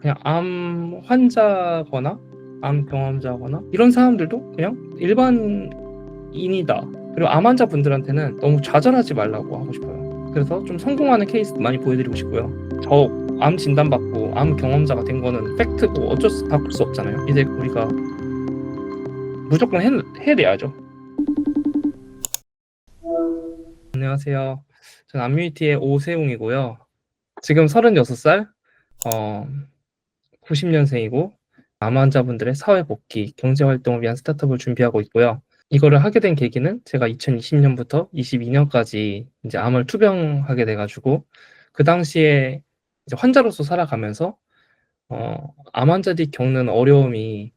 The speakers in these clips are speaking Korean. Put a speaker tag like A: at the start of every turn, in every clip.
A: 그냥 암 환자거나 암 경험자거나 이런 사람들도 그냥 일반인이다. 그리고 암 환자분들한테는 너무 좌절하지 말라고 하고 싶어요. 그래서 좀 성공하는 케이스 많이 보여드리고 싶고요. 저 암 진단받고 암 경험자가 된 거는 팩트고 바꿀 수 없잖아요. 이제 우리가 무조건 해내야죠. 안녕하세요. 저는 암뮤니티의 오세웅이고요. 지금 36살, 90년생이고 암 환자분들의 사회 복귀, 경제 활동을 위한 스타트업을 준비하고 있고요. 이거를 하게 된 계기는 제가 2020년부터 22년까지 이제 암을 투병하게 돼가지고 그 당시에 이제 환자로서 살아가면서 암 환자들이 겪는 어려움이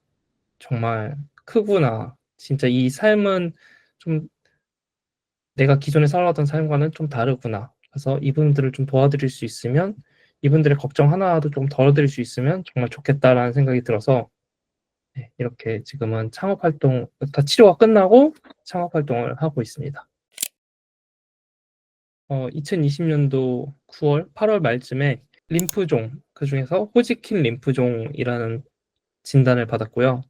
A: 정말 크구나. 진짜 이 삶은 좀 내가 기존에 살아왔던 삶과는 좀 다르구나. 그래서 이분들을 좀 도와드릴 수 있으면 이분들의 걱정 하나라도 좀 덜어드릴 수 있으면 정말 좋겠다라는 생각이 들어서 네, 이렇게 지금은 창업 활동, 다 치료가 끝나고 창업 활동을 하고 있습니다. 2020년도 9월, 8월 말쯤에 림프종, 그중에서 호지킨 림프종이라는 진단을 받았고요.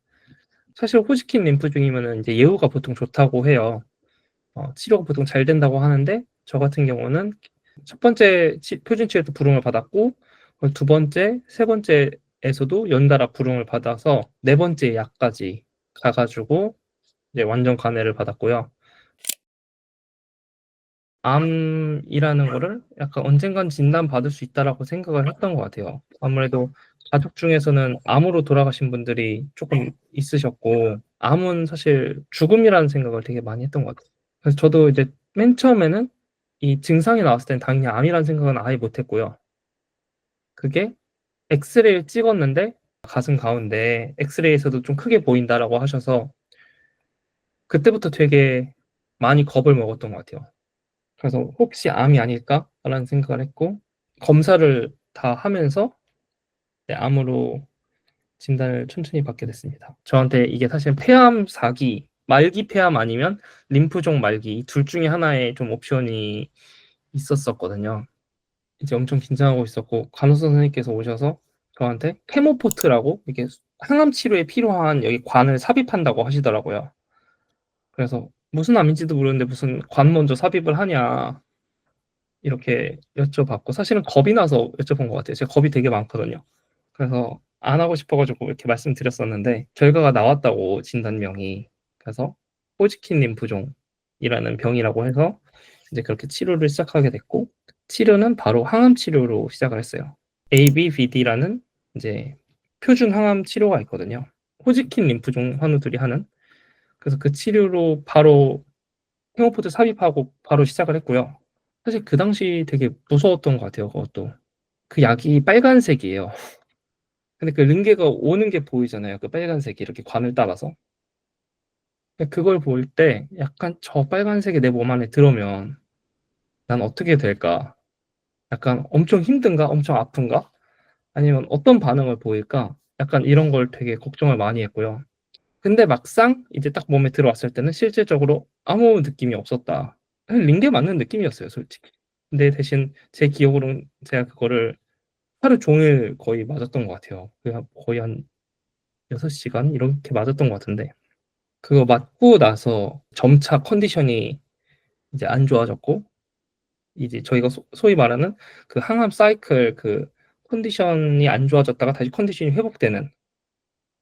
A: 사실 호지킨 림프종이면 이제 예후가 보통 좋다고 해요. 치료가 보통 잘 된다고 하는데 저 같은 경우는 첫 번째 표준 치료에서 불응을 받았고 두 번째, 세 번째에서도 연달아 불응을 받아서 네 번째 약까지 가가지고 이제 완전 간회를 받았고요. 암이라는 거를 약간 언젠간 진단받을 수 있다라고 생각을 했던 것 같아요. 아무래도 가족 중에서는 암으로 돌아가신 분들이 조금 있으셨고 암은 사실 죽음이라는 생각을 되게 많이 했던 것 같아요. 그래서 저도 이제 맨 처음에는 이 증상이 나왔을 때는 당연히 암이라는 생각은 아예 못했고요. 그게 엑스레이를 찍었는데 가슴 가운데 엑스레이에서도 좀 크게 보인다라고 하셔서 그때부터 되게 많이 겁을 먹었던 것 같아요. 그래서 혹시 암이 아닐까라는 생각을 했고 검사를 다 하면서 네, 암으로 진단을 천천히 받게 됐습니다. 저한테 이게 사실 폐암 4기, 말기 폐암 아니면 림프종 말기 둘 중에 하나의 좀 옵션이 있었었거든요. 이제 엄청 긴장하고 있었고 간호사 선생님께서 오셔서 저한테 케모포트라고 이게 항암 치료에 필요한 여기 관을 삽입한다고 하시더라고요. 그래서 무슨 암인지도 모르는데 무슨 관 먼저 삽입을 하냐 이렇게 여쭤봤고 사실은 겁이 나서 여쭤본 것 같아요. 제가 겁이 되게 많거든요. 그래서 안 하고 싶어가지고 이렇게 말씀드렸었는데 결과가 나왔다고 진단명이 그래서 호지킨 림프종이라는 병이라고 해서 이제 그렇게 치료를 시작하게 됐고 치료는 바로 항암 치료로 시작을 했어요. ABVD라는 이제 표준 항암 치료가 있거든요. 호지킨 림프종 환우들이 하는 그래서 그 치료로 바로 헤모포트 삽입하고 바로 시작을 했고요. 사실 그 당시 되게 무서웠던 것 같아요. 그것도 그 약이 빨간색이에요. 근데 그 링게가 오는 게 보이잖아요. 그 빨간색이 이렇게 관을 따라서. 그걸 볼 때 약간 저 빨간색이 내 몸 안에 들어오면 난 어떻게 될까? 약간 엄청 힘든가? 엄청 아픈가? 아니면 어떤 반응을 보일까? 약간 이런 걸 되게 걱정을 많이 했고요. 근데 막상 이제 딱 몸에 들어왔을 때는 실질적으로 아무 느낌이 없었다. 그냥 링게 맞는 느낌이었어요, 솔직히. 근데 대신 제 기억으로는 제가 그거를 하루 종일 거의 맞았던 것 같아요. 그냥 거의 한 6시간 이렇게 맞았던 것 같은데 그거 맞고 나서 점차 컨디션이 이제 안 좋아졌고 이제 저희가 소위 말하는 그 항암 사이클 그 컨디션이 안 좋아졌다가 다시 컨디션이 회복되는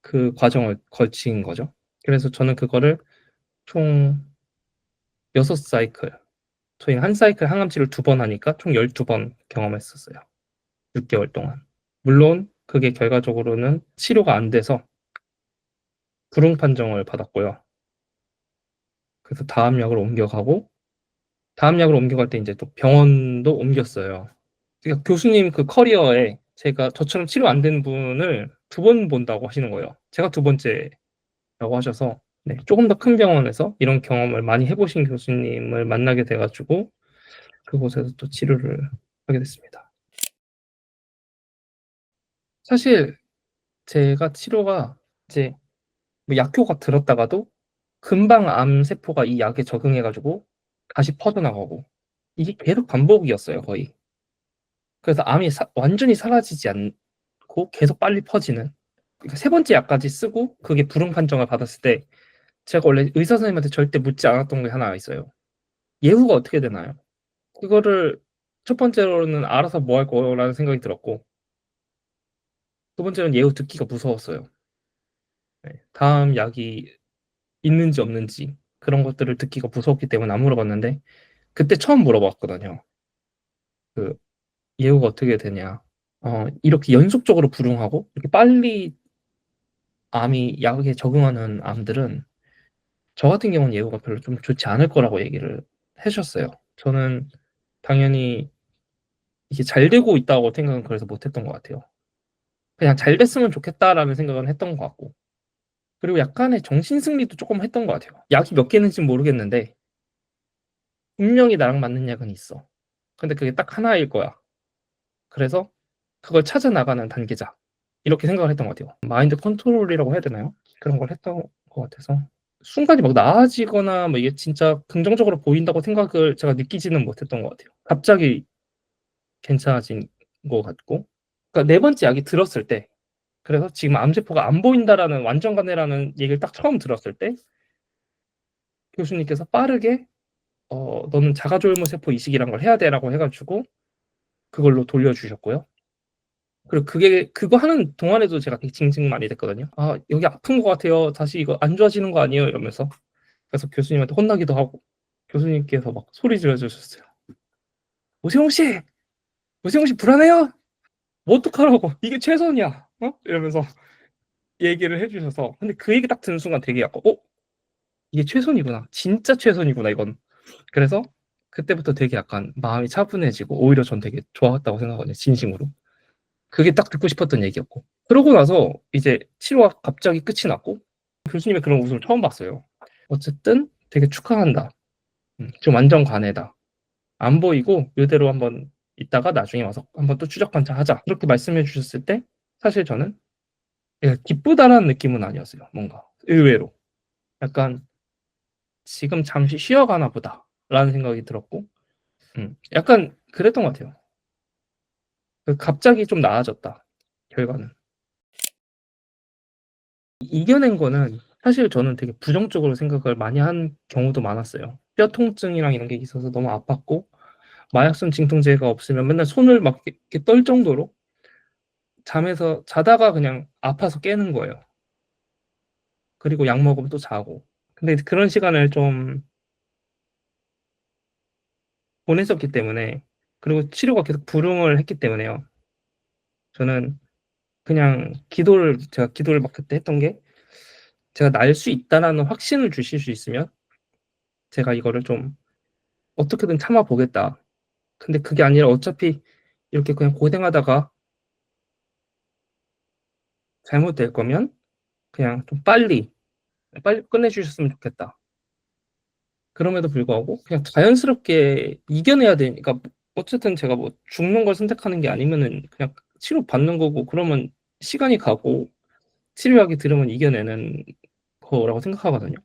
A: 그 과정을 거친 거죠. 그래서 저는 그거를 총 6사이클 저희 한 사이클 항암 치료를 2번 하니까 총 12번 경험했었어요. 6개월 동안. 물론 그게 결과적으로는 치료가 안 돼서 불응 판정을 받았고요. 그래서 다음 약으로 옮겨가고 다음 약으로 옮겨갈 때 이제 또 병원도 옮겼어요. 그러니까 교수님 그 커리어에 제가 저처럼 치료 안 된 분을 2번 본다고 하시는 거예요. 제가 2번째라고 하셔서 네, 조금 더 큰 병원에서 이런 경험을 많이 해보신 교수님을 만나게 돼가지고 그곳에서 또 치료를 하게 됐습니다. 사실 제가 치료가 이제 뭐 약효가 들었다가도 금방 암세포가 이 약에 적응해가지고 다시 퍼져나가고 이게 계속 반복이었어요, 거의. 그래서 암이 완전히 사라지지 않고 않고 계속 빨리 퍼지는. 그러니까 세 번째 약까지 쓰고 그게 불응 판정을 받았을 때 제가 원래 의사 선생님한테 절대 묻지 않았던 게 하나 있어요. 예후가 어떻게 되나요? 그거를 첫 번째로는 알아서 뭐 할 거라는 생각이 들었고 두 번째는 예후 듣기가 무서웠어요. 네. 다음 약이 있는지 없는지 그런 것들을 듣기가 무서웠기 때문에 안 물어봤는데 그때 처음 물어봤거든요. 그 예후가 어떻게 되냐. 이렇게 연속적으로 불응하고 이렇게 빨리 암이 약에 적응하는 암들은 저 같은 경우는 예후가 별로 좀 좋지 않을 거라고 얘기를 해주셨어요. 저는 당연히 이게 잘 되고 있다고 생각은 그래서 못했던 것 같아요. 그냥 잘 됐으면 좋겠다라는 생각은 했던 것 같고 그리고 약간의 정신승리도 조금 했던 것 같아요. 약이 몇 개는지 모르겠는데 분명히 나랑 맞는 약은 있어. 근데 그게 딱 하나일 거야. 그래서 그걸 찾아 나가는 단계자. 이렇게 생각을 했던 것 같아요. 마인드 컨트롤이라고 해야 되나요? 그런 걸 했던 것 같아서 순간이 막 나아지거나 뭐 이게 진짜 긍정적으로 보인다고 생각을 제가 느끼지는 못했던 것 같아요. 갑자기 괜찮아진 것 같고 그러니까 네 번째 약이 들었을 때 그래서 지금 암세포가 안 보인다라는 완전간해라는 얘기를 딱 처음 들었을 때 교수님께서 빠르게 너는 자가조혈모 세포 이식이란 걸 해야 돼라고 해가지고 그걸로 돌려주셨고요. 그리고 그거 하는 동안에도 제가 되게 징징 많이 됐거든요. 아, 여기 아픈 것 같아요. 다시 이거 안 좋아지는 거 아니에요? 이러면서. 그래서 교수님한테 혼나기도 하고 교수님께서 막 소리 질러주셨어요. 오세홍 씨! 오세홍 씨 불안해요? 뭐 어떡하라고? 이게 최선이야. 이러면서 얘기를 해주셔서 근데 그 얘기 딱 듣는 순간 되게 약간 이게 최선이구나. 진짜 최선이구나 이건. 그래서 그때부터 되게 약간 마음이 차분해지고 오히려 전 되게 좋았다고 생각하거든요. 진심으로. 그게 딱 듣고 싶었던 얘기였고. 그러고 나서 이제 치료가 갑자기 끝이 났고 교수님의 그런 웃음을 처음 봤어요. 어쨌든 되게 축하한다. 좀 완전 관해다. 안 보이고 이대로 한번 있다가 나중에 와서 한번 또 추적 관찰하자. 그렇게 말씀해 주셨을 때 사실 저는 기쁘다라는 느낌은 아니었어요. 뭔가 의외로 약간 지금 잠시 쉬어가나 보다라는 생각이 들었고 약간 그랬던 것 같아요. 갑자기 좀 나아졌다. 결과는. 이겨낸 거는 사실 저는 되게 부정적으로 생각을 많이 한 경우도 많았어요. 뼈 통증이랑 이런 게 있어서 너무 아팠고 마약성 진통제가 없으면 맨날 손을 막 이렇게 떨 정도로 잠에서 자다가 그냥 아파서 깨는 거예요. 그리고 약 먹으면 또 자고. 근데 그런 시간을 좀 보냈었기 때문에 그리고 치료가 계속 불응을 했기 때문에요. 저는 그냥 제가 기도를 막 그때 했던 게 제가 날 수 있다라는 확신을 주실 수 있으면 제가 이거를 좀 어떻게든 참아 보겠다. 근데 그게 아니라 어차피 이렇게 그냥 고생하다가 잘못될 거면 그냥 좀 빨리 끝내주셨으면 좋겠다. 그럼에도 불구하고 그냥 자연스럽게 이겨내야 되니까 어쨌든 제가 뭐 죽는 걸 선택하는 게 아니면은 그냥 치료 받는 거고 그러면 시간이 가고 치료약이 들으면 이겨내는 거라고 생각하거든요.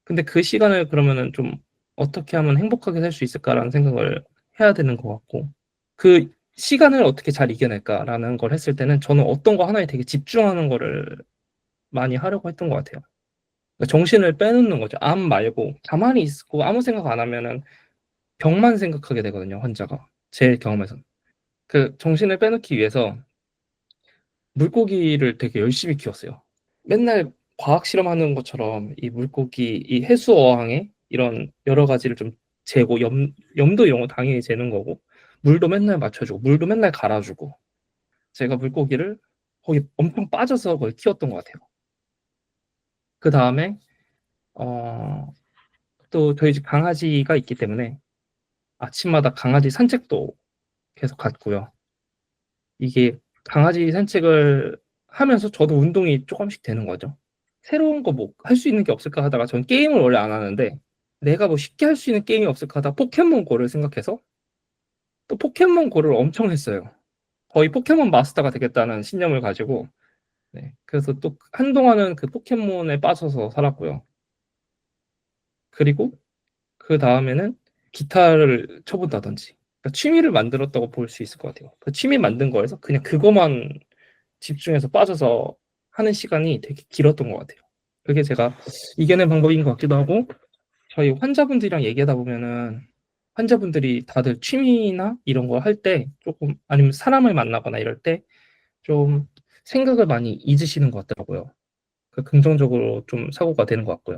A: 근데 그 시간을 그러면은 좀 어떻게 하면 행복하게 살 수 있을까라는 생각을 해야 되는 것 같고 그 시간을 어떻게 잘 이겨낼까라는 걸 했을 때는 저는 어떤 거 하나에 되게 집중하는 거를 많이 하려고 했던 것 같아요. 그러니까 정신을 빼놓는 거죠. 암 말고 가만히 있고 아무 생각 안 하면은 병만 생각하게 되거든요, 환자가. 제 경험에선. 그 정신을 빼놓기 위해서 물고기를 되게 열심히 키웠어요. 맨날 과학 실험하는 것처럼 이 물고기, 이 해수 어항에 이런 여러 가지를 좀 재고 염도 이런 거 당연히 재는 거고 물도 맨날 맞춰주고 물도 맨날 갈아주고 제가 물고기를 거기 엄청 빠져서 그걸 키웠던 것 같아요. 그 다음에 어, 또 저희 집 강아지가 있기 때문에 아침마다 강아지 산책도 계속 갔고요. 이게 강아지 산책을 하면서 저도 운동이 조금씩 되는 거죠. 새로운 거 뭐 할 수 있는 게 없을까 하다가 전 게임을 원래 안 하는데 내가 뭐 쉽게 할 수 있는 게임이 없을까 하다 포켓몬고를 생각해서 또 포켓몬고를 엄청 했어요. 거의 포켓몬 마스터가 되겠다는 신념을 가지고 네. 그래서 또 한동안은 그 포켓몬에 빠져서 살았고요. 그리고 그 다음에는 기타를 쳐본다든지 그러니까 취미를 만들었다고 볼 수 있을 것 같아요. 그 취미 만든 거에서 그냥 그거만 집중해서 빠져서 하는 시간이 되게 길었던 것 같아요. 그게 제가 이겨낸 방법인 것 같기도 하고, 저희 환자분들이랑 얘기하다 보면은 환자분들이 다들 취미나 이런 거 할 때 조금, 아니면 사람을 만나거나 이럴 때 좀 생각을 많이 잊으시는 것 같더라고요. 긍정적으로 좀 사고가 되는 것 같고요.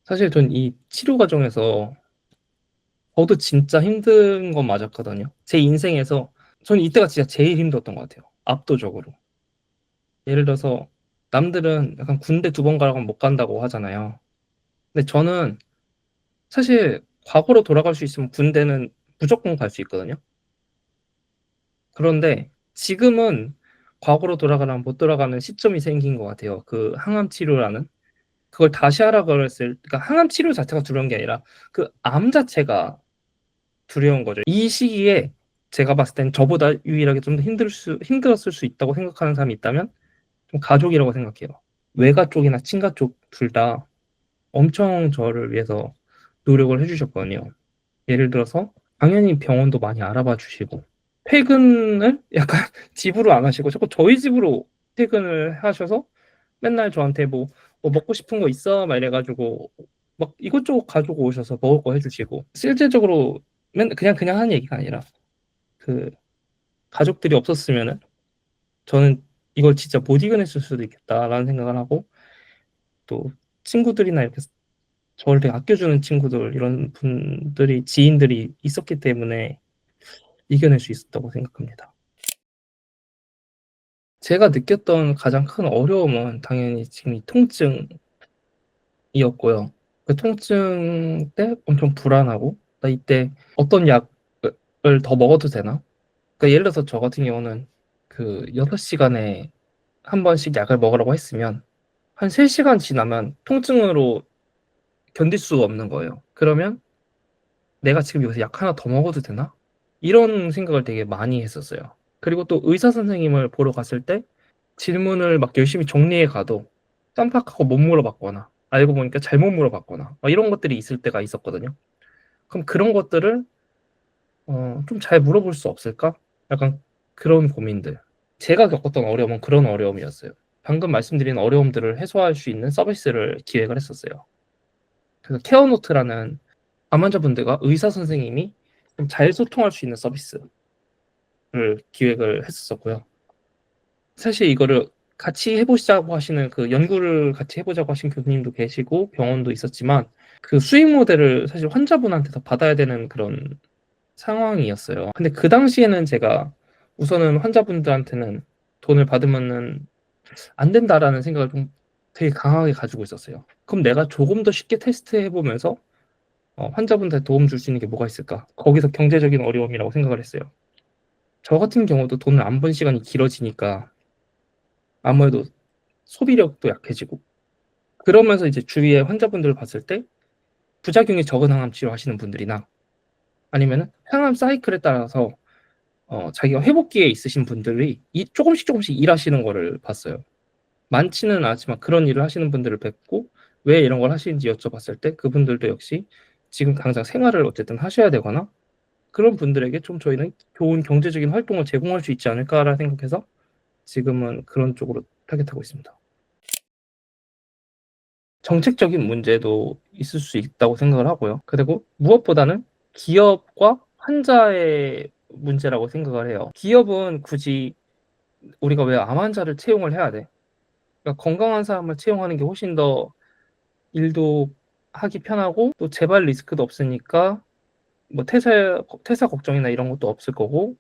A: 사실 전 이 치료 과정에서 저도 진짜 힘든 건 맞았거든요. 제 인생에서 저는 이때가 진짜 제일 힘들었던 것 같아요. 압도적으로. 예를 들어서 남들은 약간 군대 2번 가라고 하면 못 간다고 하잖아요. 근데 저는 사실 과거로 돌아갈 수 있으면 군대는 무조건 갈 수 있거든요. 그런데 지금은 과거로 돌아가면 못 돌아가는 시점이 생긴 것 같아요. 그 항암 치료라는 그걸 다시 하라 그랬을, 그러니까 항암 치료 자체가 두려운 게 아니라 그 암 자체가 두려운 거죠. 이 시기에 제가 봤을 땐 저보다 유일하게 좀 더 힘들었을 수 있다고 생각하는 사람이 있다면 좀 가족이라고 생각해요. 외가 쪽이나 친가 쪽 둘 다 엄청 저를 위해서 노력을 해주셨거든요. 예를 들어서 당연히 병원도 많이 알아봐 주시고, 퇴근을 약간 집으로 안 하시고 자꾸 저희 집으로 퇴근을 하셔서 맨날 저한테 뭐 먹고 싶은 거 있어? 막 이래가지고 막 이것저것 가지고 오셔서 먹을 거 해주시고, 실질적으로 그냥 하는 얘기가 아니라 그 가족들이 없었으면은 저는 이걸 진짜 못 이겨냈을 수도 있겠다라는 생각을 하고, 또 친구들이나 이렇게 저를 되게 아껴주는 친구들, 이런 분들이, 지인들이 있었기 때문에 이겨낼 수 있었다고 생각합니다. 제가 느꼈던 가장 큰 어려움은 당연히 지금 이 통증이었고요. 그 통증 때 엄청 불안하고, 나 이때 어떤 약을 더 먹어도 되나? 그러니까 예를 들어서 저 같은 경우는 그 6시간에 한 번씩 약을 먹으라고 했으면 한 3시간 지나면 통증으로 견딜 수 없는 거예요. 그러면 내가 지금 여기서 약 하나 더 먹어도 되나? 이런 생각을 되게 많이 했었어요. 그리고 또 의사 선생님을 보러 갔을 때 질문을 막 열심히 정리해 가도 깜빡하고 못 물어봤거나 알고 보니까 잘못 물어봤거나 이런 것들이 있을 때가 있었거든요. 그럼 그런 것들을 좀 잘 물어볼 수 없을까? 약간 그런 고민들. 제가 겪었던 어려움은 그런 어려움이었어요. 방금 말씀드린 어려움들을 해소할 수 있는 서비스를 기획을 했었어요. 그래서 케어노트라는 암 환자분들과 의사 선생님이 좀 잘 소통할 수 있는 서비스를 기획을 했었고요. 사실 이거를 같이 해보자고 하시는, 그 연구를 같이 해보자고 하신 교수님도 계시고 병원도 있었지만, 그 수익 모델을 사실 환자분한테 더 받아야 되는 그런 상황이었어요. 근데 그 당시에는 제가 우선은 환자분들한테는 돈을 받으면은 안 된다라는 생각을 좀 되게 강하게 가지고 있었어요. 그럼 내가 조금 더 쉽게 테스트해 보면서 환자분들한테 도움 줄 수 있는 게 뭐가 있을까? 거기서 경제적인 어려움이라고 생각을 했어요. 저 같은 경우도 돈을 안 번 시간이 길어지니까 아무래도 소비력도 약해지고, 그러면서 이제 주위의 환자분들을 봤을 때 부작용이 적은 항암 치료하시는 분들이나 아니면은 항암 사이클에 따라서 자기가 회복기에 있으신 분들이 조금씩 일하시는 거를 봤어요. 많지는 않지만 그런 일을 하시는 분들을 뵙고, 왜 이런 걸 하시는지 여쭤봤을 때 그분들도 역시 지금 당장 생활을 어쨌든 하셔야 되거나, 그런 분들에게 좀 저희는 좋은 경제적인 활동을 제공할 수 있지 않을까라 생각해서 지금은 그런 쪽으로 타겟하고 있습니다. 정책적인 문제도 있을 수 있다고 생각을 하고요. 그리고 무엇보다는 기업과 환자의 문제라고 생각을 해요. 기업은 굳이 우리가 왜 암 환자를 채용을 해야 돼? 그러니까 건강한 사람을 채용하는 게 훨씬 더 일도 하기 편하고, 또 재발 리스크도 없으니까 뭐 퇴사 걱정이나 이런 것도 없을 거고,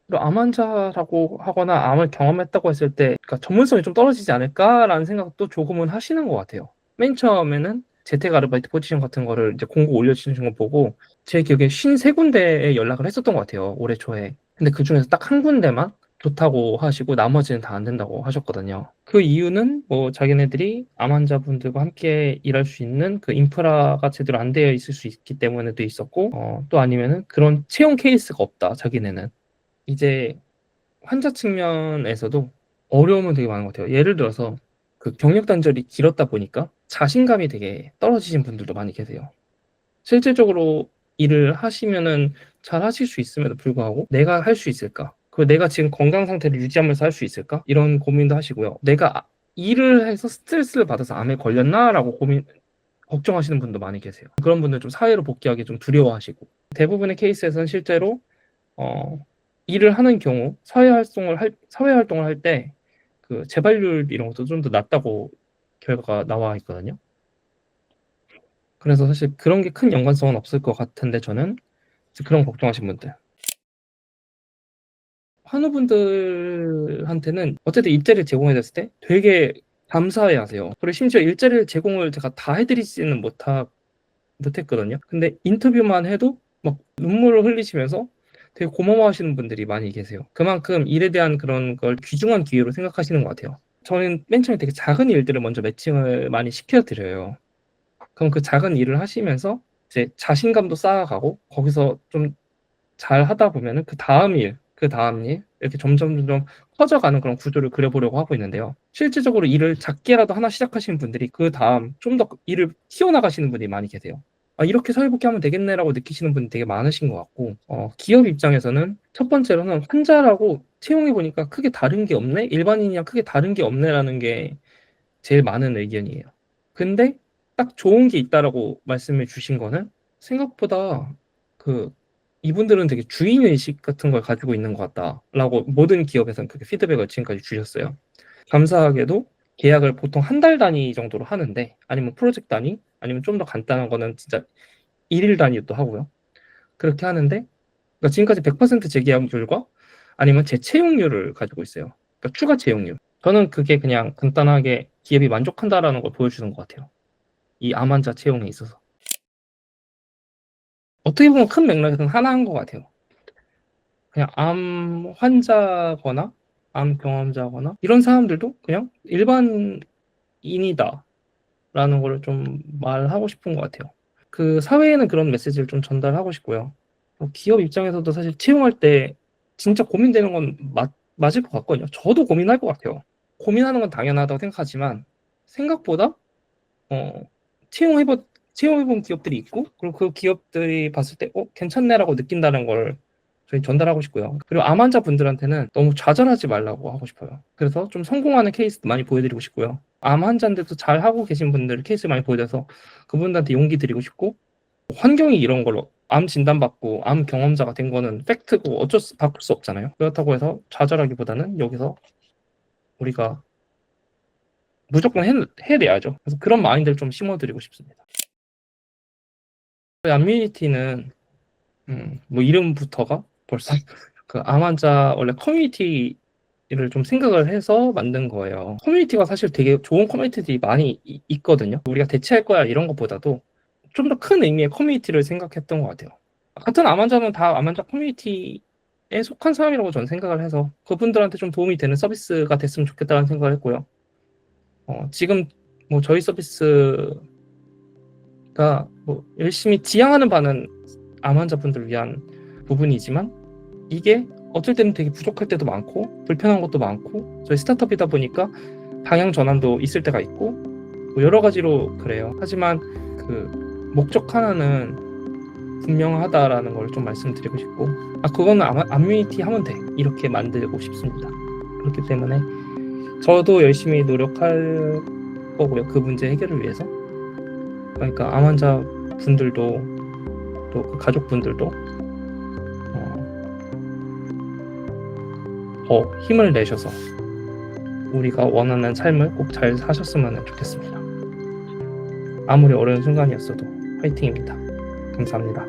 A: 그리고 암 환자라고 하거나 암을 경험했다고 했을 때 그러니까 전문성이 좀 떨어지지 않을까라는 생각도 조금은 하시는 것 같아요. 맨 처음에는 재택 아르바이트 포지션 같은 거를 이제 공고 올려주시는 거 보고 제 기억에 53군데에 연락을 했었던 것 같아요, 올해 초에. 근데 그 중에서 딱 한 군데만 좋다고 하시고 나머지는 다 안 된다고 하셨거든요. 그 이유는 뭐 자기네들이 암 환자분들과 함께 일할 수 있는 그 인프라가 제대로 안 되어 있을 수 있기 때문에도 있었고, 또 아니면은 그런 채용 케이스가 없다, 자기네는. 이제 환자 측면에서도 어려움은 되게 많은 것 같아요. 예를 들어서 그 경력 단절이 길었다 보니까 자신감이 되게 떨어지신 분들도 많이 계세요. 실질적으로 일을 하시면은 잘 하실 수 있음에도 불구하고 내가 할 수 있을까? 그 내가 지금 건강 상태를 유지하면서 할 수 있을까? 이런 고민도 하시고요. 내가 일을 해서 스트레스를 받아서 암에 걸렸나라고 걱정하시는 분도 많이 계세요. 그런 분들 좀 사회로 복귀하기 좀 두려워하시고, 대부분의 케이스에서는 실제로 일을 하는 경우 사회 활동을 할 때 그 재발률 이런 것도 좀 더 낮다고 결과가 나와 있거든요. 그래서 사실 그런 게 큰 연관성은 없을 것 같은데, 저는 그런 걱정하신 분들, 환우분들한테는 어쨌든 일자리를 제공해줬을 때 되게 감사해하세요. 그리고 심지어 일자리를 제공을 제가 다 해드리지는 못했거든요. 근데 인터뷰만 해도 막 눈물을 흘리시면서 되게 고마워하시는 분들이 많이 계세요. 그만큼 일에 대한 그런 걸 귀중한 기회로 생각하시는 것 같아요. 저는 맨 처음에 되게 작은 일들을 먼저 매칭을 많이 시켜드려요. 그럼 그 작은 일을 하시면서 이제 자신감도 쌓아가고, 거기서 좀 잘 하다 보면은 그 다음 일 이렇게 점점 커져가는 그런 구조를 그려보려고 하고 있는데요. 실질적으로 일을 작게라도 하나 시작하시는 분들이 그 다음 좀 더 일을 키워나가시는 분들이 많이 계세요. 이렇게 사회복귀하면 되겠네라고 느끼시는 분이 되게 많으신 것 같고, 기업 입장에서는 첫 번째로는 환자라고 채용해 보니까 크게 다른 게 없네, 일반인이랑 크게 다른 게 없네라는 게 제일 많은 의견이에요. 근데 딱 좋은 게 있다라고 말씀해 주신 거는, 생각보다 그 이분들은 되게 주인의식 같은 걸 가지고 있는 것 같다라고 모든 기업에서는 그렇게 피드백을 지금까지 주셨어요. 감사하게도 계약을 보통 한 달 단위 정도로 하는데, 아니면 프로젝트 단위, 아니면 좀 더 간단한 거는 진짜 일일 단위도 하고요. 그렇게 하는데, 그러니까 지금까지 100% 재계약률과 아니면 재채용률을 가지고 있어요. 그러니까 추가 채용률. 저는 그게 그냥 간단하게 기업이 만족한다라는 걸 보여주는 것 같아요. 이 암 환자 채용에 있어서. 어떻게 보면 큰 맥락에서는 하나인 것 같아요. 그냥 암 환자거나 암 경험자거나 이런 사람들도 그냥 일반인이다 라는 걸 좀 말하고 싶은 것 같아요. 그 사회에는 그런 메시지를 좀 전달하고 싶고요. 기업 입장에서도 사실 채용할 때 진짜 고민되는 건 맞을 것 같거든요. 저도 고민할 것 같아요. 고민하는 건 당연하다고 생각하지만, 생각보다 어, 채용해본 기업들이 있고, 그리고 그 기업들이 봤을 때 괜찮네라고 느낀다는 걸 저희 전달하고 싶고요. 그리고 암 환자분들한테는 너무 좌절하지 말라고 하고 싶어요. 그래서 좀 성공하는 케이스도 많이 보여드리고 싶고요. 암 환자인데도 잘 하고 계신 분들 케이스 많이 보여줘서 그분들한테 용기 드리고 싶고, 환경이 이런 걸로 암 진단받고 암 경험자가 된 거는 팩트고 바꿀 수 없잖아요. 그렇다고 해서 좌절하기보다는 여기서 우리가 무조건 해내야죠. 그래서 그런 마인드를 좀 심어드리고 싶습니다. 암뮤니티는 뭐 이름부터가 벌써 그 암 환자 원래 커뮤니티를 좀 생각을 해서 만든 거예요. 커뮤니티가 사실 되게 좋은 커뮤니티들이 많이 있거든요. 우리가 대체할 거야 이런 것보다도 좀 더 큰 의미의 커뮤니티를 생각했던 것 같아요. 같은 암 환자는 다 암 환자 커뮤니티에 속한 사람이라고 저는 생각을 해서 그분들한테 좀 도움이 되는 서비스가 됐으면 좋겠다는 생각을 했고요. 지금 뭐 저희 서비스가 뭐 열심히 지향하는 바는 암 환자분들을 위한 부분이지만, 이게 어쩔 때는 되게 부족할 때도 많고 불편한 것도 많고, 저희 스타트업이다 보니까 방향 전환도 있을 때가 있고 뭐 여러 가지로 그래요. 하지만 그 목적 하나는 분명하다라는 걸 좀 말씀드리고 싶고, 그거는 암뮤니티 하면 돼 이렇게 만들고 싶습니다. 그렇기 때문에 저도 열심히 노력할 거고요, 그 문제 해결을 위해서. 그러니까 암 환자 분들도 또 그 가족분들도 더 힘을 내셔서 우리가 원하는 삶을 꼭 잘 사셨으면 좋겠습니다. 아무리 어려운 순간이었어도 화이팅입니다. 감사합니다.